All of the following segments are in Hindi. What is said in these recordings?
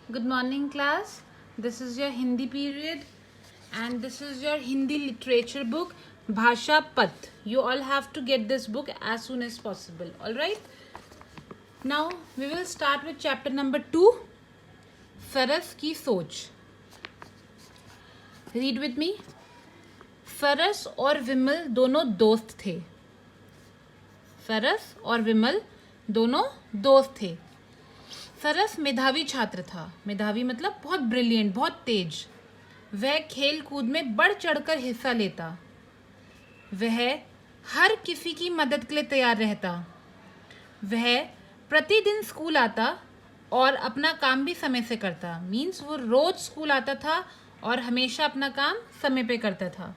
Good morning, class. This is your Hindi period, and this is your Hindi literature book, Bhasha Path. You all have to get this book as soon as possible. All right. Now we will start with chapter number 2, सरस की सोच. Read with me. सरस और विमल दोनों दोस्त थे. सरस और विमल दोनों दोस्त थे. सरस मेधावी छात्र था. मेधावी मतलब बहुत ब्रिलियंट, बहुत तेज. वह खेल कूद में बढ़ चढ़कर हिस्सा लेता. वह हर किसी की मदद के लिए तैयार रहता. वह प्रतिदिन स्कूल आता और अपना काम भी समय से करता. मीन्स वो रोज स्कूल आता था और हमेशा अपना काम समय पे करता था.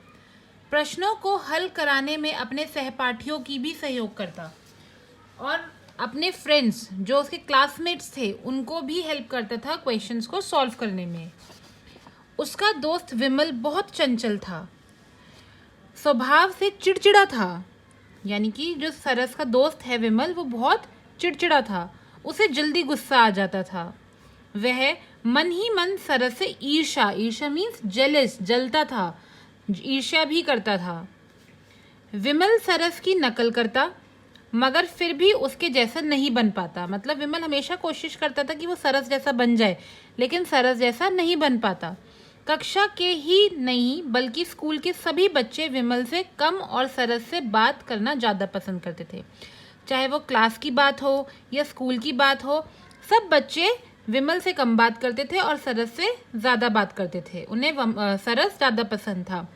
प्रश्नों को हल कराने में अपने सहपाठियों की भी सहयोग करता और अपने फ्रेंड्स जो उसके क्लासमेट्स थे उनको भी हेल्प करता था क्वेश्चंस को सॉल्व करने में. उसका दोस्त विमल बहुत चंचल था. स्वभाव से चिड़चिड़ा था. यानी कि जो सरस का दोस्त है विमल, वो बहुत चिड़चिड़ा था. उसे जल्दी गुस्सा आ जाता था. वह मन ही मन सरस से ईर्ष्या मीन्स जेलस, जलता था, ईर्ष्या भी करता था. विमल सरस की नकल करता मगर फिर भी उसके जैसा नहीं बन पाता. मतलब विमल हमेशा कोशिश करता था कि वो सरस जैसा बन जाए, लेकिन सरस जैसा नहीं बन पाता. कक्षा के ही नहीं बल्कि स्कूल के सभी बच्चे विमल से कम और सरस से बात करना ज़्यादा पसंद करते थे. चाहे वो क्लास की बात हो या स्कूल की बात हो, सब बच्चे विमल से कम बात करते थे और सरस से ज़्यादा बात करते थे. उन्हें सरस ज़्यादा पसंद था.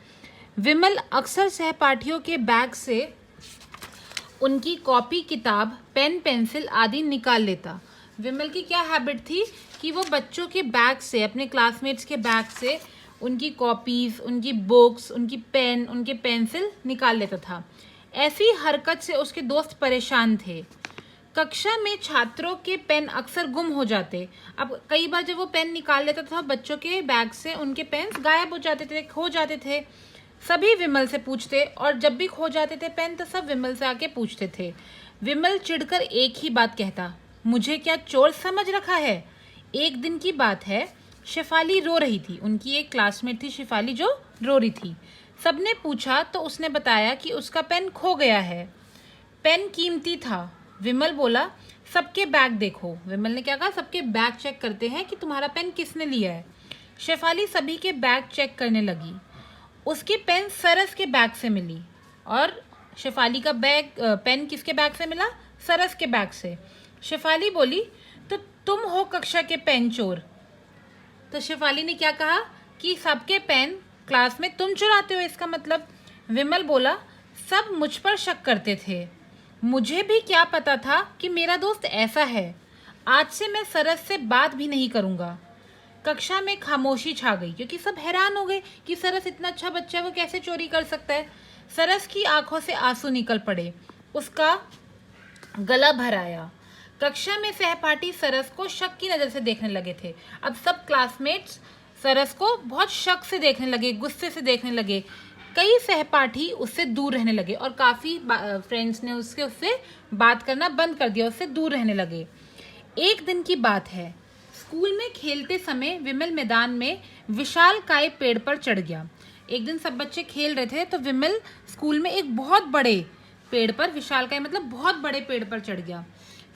विमल अक्सर सहपाठियों के बैग से उनकी कॉपी, किताब, पेन, पेंसिल आदि निकाल लेता. विमल की क्या हैबिट थी कि वो बच्चों के बैग से, अपने क्लासमेट्स के बैग से उनकी कॉपीज़, उनकी बुक्स, उनकी पेन, उनके पेंसिल निकाल लेता था. ऐसी हरकत से उसके दोस्त परेशान थे. कक्षा में छात्रों के पेन अक्सर गुम हो जाते. अब कई बार जब वो पेन निकाल लेता था बच्चों के बैग से, उनके पेन्स गायब हो जाते थे, खो जाते थे. सभी विमल से पूछते और जब भी खो जाते थे पेन तो सब विमल से आके पूछते थे. विमल चिढ़कर एक ही बात कहता, मुझे क्या चोर समझ रखा है. एक दिन की बात है, शेफाली रो रही थी. उनकी एक क्लासमेट थी शेफाली जो रो रही थी. सबने पूछा तो उसने बताया कि उसका पेन खो गया है. पेन कीमती था. विमल बोला, सबके बैग देखो. विमल ने क्या कहा, सबके बैग चेक करते हैं कि तुम्हारा पेन किसने लिया है. शेफाली सभी के बैग चेक करने लगी. उसकी पेन सरस के बैग से मिली. और शेफाली का पेन किसके बैग से मिला? सरस के बैग से. शेफाली बोली, तो तुम हो कक्षा के पेन चोर. तो शेफाली ने क्या कहा कि सबके पेन क्लास में तुम चुराते हो, इसका मतलब. विमल बोला, सब मुझ पर शक करते थे. मुझे भी क्या पता था कि मेरा दोस्त ऐसा है. आज से मैं सरस से बात भी नहीं करूँगा. कक्षा में खामोशी छा गई क्योंकि सब हैरान हो गए कि सरस इतना अच्छा बच्चा है, वो कैसे चोरी कर सकता है. सरस की आंखों से आंसू निकल पड़े. उसका गला भर आया. कक्षा में सहपाठी सरस को शक की नज़र से देखने लगे थे. अब सब क्लासमेट्स सरस को बहुत शक से देखने लगे, गुस्से से देखने लगे. कई सहपाठी उससे दूर रहने लगे और काफ़ी फ्रेंड्स ने उससे बात करना बंद कर दिया, उससे दूर रहने लगे. एक दिन की बात है, स्कूल में खेलते समय विमल मैदान में विशालकाय पेड़ पर चढ़ गया. एक दिन सब बच्चे खेल रहे थे तो विमल स्कूल में एक बहुत बड़े पेड़ पर, विशालकाय मतलब बहुत बड़े पेड़ पर चढ़ गया.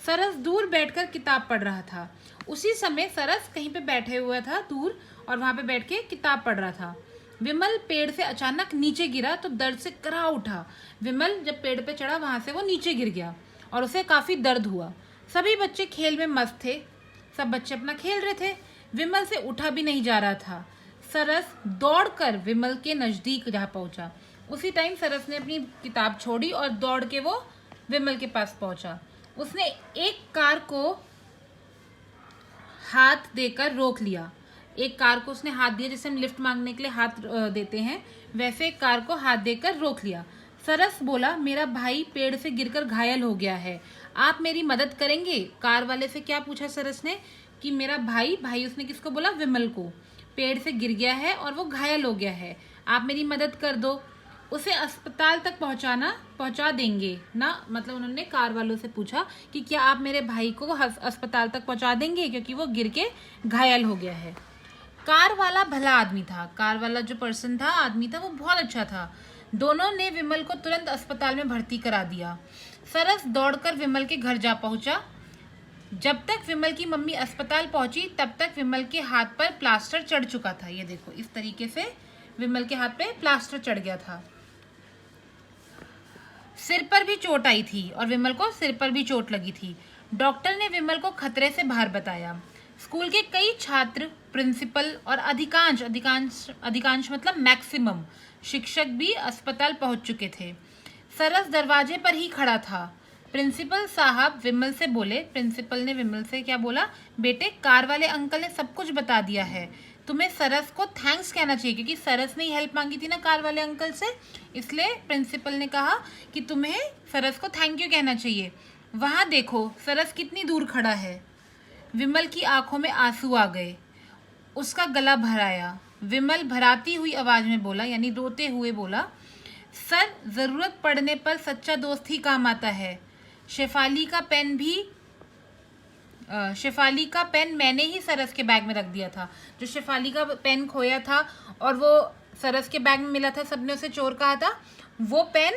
सरस दूर बैठकर किताब पढ़ रहा था. उसी समय सरस कहीं पे बैठे हुआ था दूर और वहां पे बैठ के किताब पढ़ रहा था. विमल पेड़ से अचानक नीचे गिरा तो दर्द से करा उठा. विमल जब पेड़ पे चढ़ा वहां से वो नीचे गिर गया और उसे काफ़ी दर्द हुआ. सभी बच्चे खेल में मस्त थे. सब बच्चे अपना खेल रहे थे. विमल से उठा भी नहीं जा रहा था. सरस दौड़कर विमल के नज़दीक जा पहुंचा. उसी टाइम सरस ने अपनी किताब छोड़ी और दौड़ के वो विमल के पास पहुंचा. उसने एक कार को हाथ देकर रोक लिया. एक कार को उसने हाथ दिया, जैसे हम लिफ्ट मांगने के लिए हाथ देते हैं, वैसे एक कार को हाथ देकर रोक लिया. सरस बोला, मेरा भाई पेड़ से गिरकर घायल हो गया है, आप मेरी मदद करेंगे. कार वाले से क्या पूछा सरस ने कि मेरा भाई उसने किसको बोला? विमल को. पेड़ से गिर गया है और वो घायल हो गया है, आप मेरी मदद कर दो. उसे अस्पताल तक पहुंचा देंगे ना, मतलब उन्होंने कार वालों से पूछा कि क्या आप मेरे भाई को अस्पताल तक पहुंचा देंगे, क्योंकि वो गिर के घायल हो गया है। कार वाला भला आदमी था, कार वाला जो पर्सन था, आदमी था, वो बहुत अच्छा था। दोनों ने विमल को तुरंत अस्पताल में भर्ती करा दिया। सरस दौड़कर विमल के घर जा पहुंचा। जब तक विमल की मम्मी अस्पताल पहुंची तब तक विमल के हाथ पर प्लास्टर चढ़ चुका था। ये देखो, इस तरीके से विमल के हाथ पे प्लास्टर चढ़ गया था। सिर पर भी चोट आई थी और विमल को सिर पर भी चोट लगी थी। डॉक्टर ने विमल को खतरे से बाहर बताया। स्कूल के कई छात्र, प्रिंसिपल और अधिकांश अधिकांश अधिकांश मतलब मैक्सिमम शिक्षक भी अस्पताल पहुंच चुके थे। सरस दरवाजे पर ही खड़ा था। प्रिंसिपल साहब विमल से बोले, प्रिंसिपल ने विमल से क्या बोला, बेटे कार वाले अंकल ने सब कुछ बता दिया है, तुम्हें सरस को थैंक्स कहना चाहिए, क्योंकि सरस ने ही हेल्प मांगी थी ना कार वाले अंकल से, इसलिए प्रिंसिपल ने कहा कि तुम्हें सरस को थैंक यू कहना चाहिए। वहाँ देखो सरस कितनी दूर खड़ा है। विमल की आंखों में आंसू आ गए, उसका गला भराया। विमल भराती हुई आवाज में बोला, यानी रोते हुए बोला, सर जरूरत पड़ने पर सच्चा दोस्त ही काम आता है। शेफाली का पेन मैंने ही सरस के बैग में रख दिया था। जो शेफाली का पेन खोया था और वो सरस के बैग में मिला था, सबने उसे चोर कहा था, वो पेन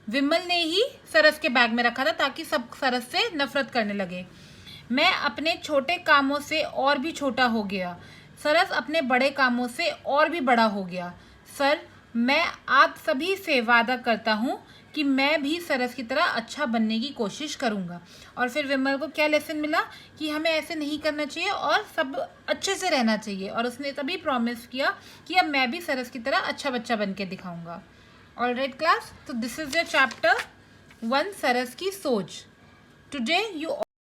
विमल ने ही सरस के बैग में रखा था ताकि सब सरस से नफरत करने लगे। मैं अपने छोटे कामों से और भी छोटा हो गया, सरस अपने बड़े कामों से और भी बड़ा हो गया। सर मैं आप सभी से वादा करता हूँ कि मैं भी सरस की तरह अच्छा बनने की कोशिश करूँगा। और फिर विमल को क्या लेसन मिला कि हमें ऐसे नहीं करना चाहिए और सब अच्छे से रहना चाहिए, और उसने तभी प्रॉमिस किया कि अब मैं भी सरस की तरह अच्छा बच्चा बन के दिखाऊँगा। ऑलराइट क्लास, तो दिस इज़ योर चैप्टर 1 सरस की सोच। Today you